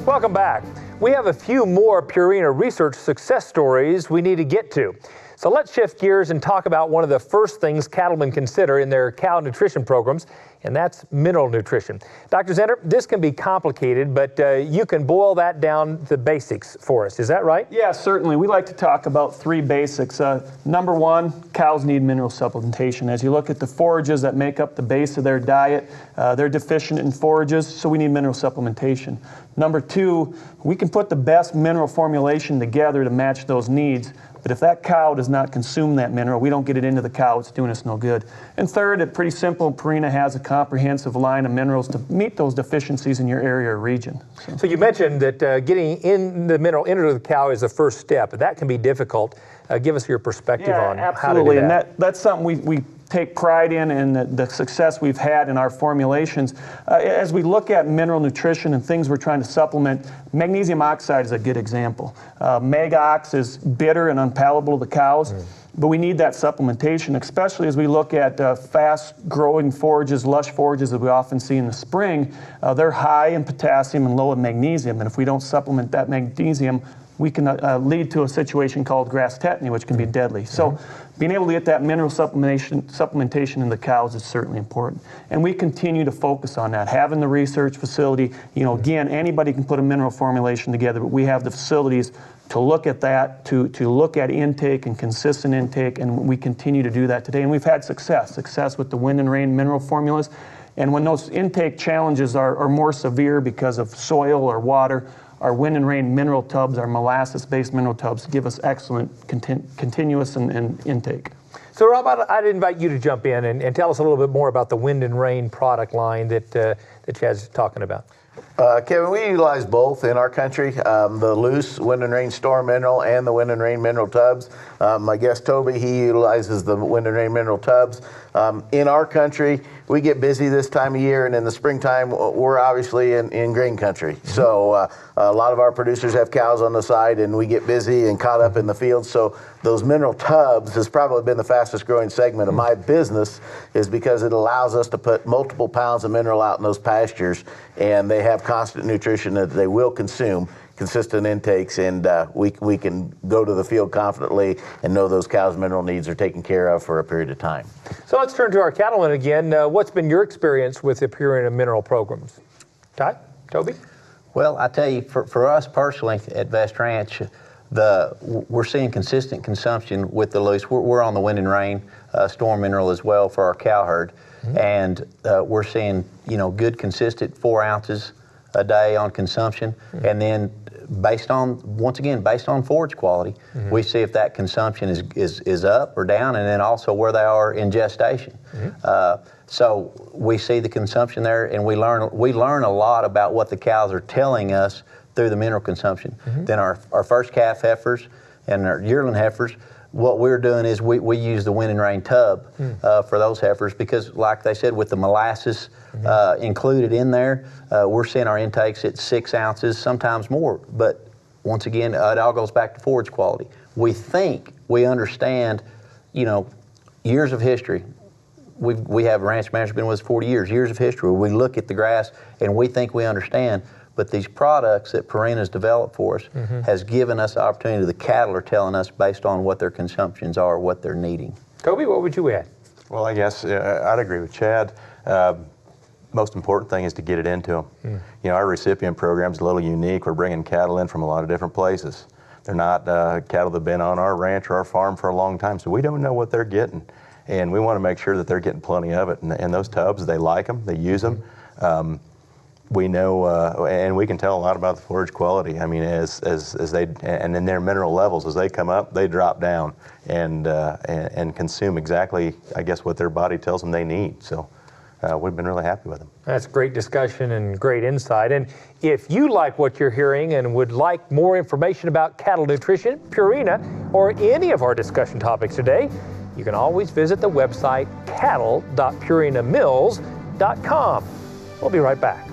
Welcome back. We have a few more Purina research success stories we need to get to. So let's shift gears and talk about one of the first things cattlemen consider in their cow nutrition programs, and that's mineral nutrition. Dr. Zender, this can be complicated, but you can boil that down to basics for us. Is that right? Yeah, certainly. We like to talk about three basics. Number one, cows need mineral supplementation. As you look at the forages that make up the base of their diet, they're deficient in forages, so we need mineral supplementation. Number two, we can put the best mineral formulation together to match those needs, but if that cow does not consume that mineral, we don't get it into the cow, it's doing us no good. And third, it's pretty simple, Purina has a comprehensive line of minerals to meet those deficiencies in your area or region. So you mentioned that getting in the mineral into the cow is the first step, but that can be difficult. Give us your perspective on how to do that. And that's something we take pride in and the success we've had in our formulations. As we look at mineral nutrition and things we're trying to supplement, magnesium oxide is a good example. Mag-Ox is bitter and unpalatable to the cows, but we need that supplementation, especially as we look at fast-growing forages, lush forages that we often see in the spring. They're high in potassium and low in magnesium, and if we don't supplement that magnesium, we can lead to a situation called grass tetany, which can be deadly. So being able to get that mineral supplementation in the cows is certainly important. And we continue to focus on that. Having the research facility, again, anybody can put a mineral formulation together, but we have the facilities to look at that, to look at intake and consistent intake, and we continue to do that today. And we've had success with the Wind and Rain mineral formulas. And when those intake challenges are more severe because of soil or water, our Wind and Rain mineral tubs, our molasses-based mineral tubs, give us excellent continuous and intake. So Rob, I'd invite you to jump in and tell us a little bit more about the Wind and Rain product line that Chad's talking about. Kevin, we utilize both in our country, the loose Wind and Rain Storm Mineral and the Wind and Rain Mineral Tubs. My guest Toby, he utilizes the Wind and Rain Mineral Tubs. In our country, we get busy this time of year, and in the springtime, we're obviously in grain country. So a lot of our producers have cows on the side, and we get busy and caught up in the field. So those mineral tubs has probably been the fastest growing segment of my business, is because it allows us to put multiple pounds of mineral out in those pastures, and they have constant nutrition that they will consume, consistent intakes, and we can go to the field confidently and know those cows' mineral needs are taken care of for a period of time. So let's turn to our cattlemen again. What's been your experience with the Purina mineral programs? Ty? Toby? Well, I tell you, for us personally at Vest Ranch, we're seeing consistent consumption with the loose. We're on the Wind and Rain Storm Mineral as well for our cow herd, and we're seeing good consistent 4 ounces a day on consumption, and then based on forage quality, we see if that consumption is up or down, and then also where they are in gestation. So we see the consumption there, and we learn a lot about what the cows are telling us through the mineral consumption. Then our first calf heifers and our yearling heifers, what we're doing is we use the Wind and Rain tub for those heifers, because like they said, with the molasses included in there, we're seeing our intakes at 6 ounces, sometimes more. But once again, it all goes back to forage quality. We think we understand, years of history. We have a ranch manager been with us 40 years of history. We look at the grass and we think we understand. But these products that Purina's developed for us has given us the opportunity. The cattle are telling us based on what their consumptions are, what they're needing. Toby, what would you add? Well, I guess I'd agree with Chad. Most important thing is to get it into them. Our recipient program's a little unique. We're bringing cattle in from a lot of different places. They're not cattle that have been on our ranch or our farm for a long time, so we don't know what they're getting. And we want to make sure that they're getting plenty of it. And those tubs, they like them, they use them. We know, and we can tell a lot about the forage quality. I mean, as they, and in their mineral levels, as they come up, they drop down and consume exactly, I guess, what their body tells them they need. So we've been really happy with them. That's great discussion and great insight. And if you like what you're hearing and would like more information about cattle nutrition, Purina, or any of our discussion topics today, you can always visit the website cattle.purinamills.com. We'll be right back.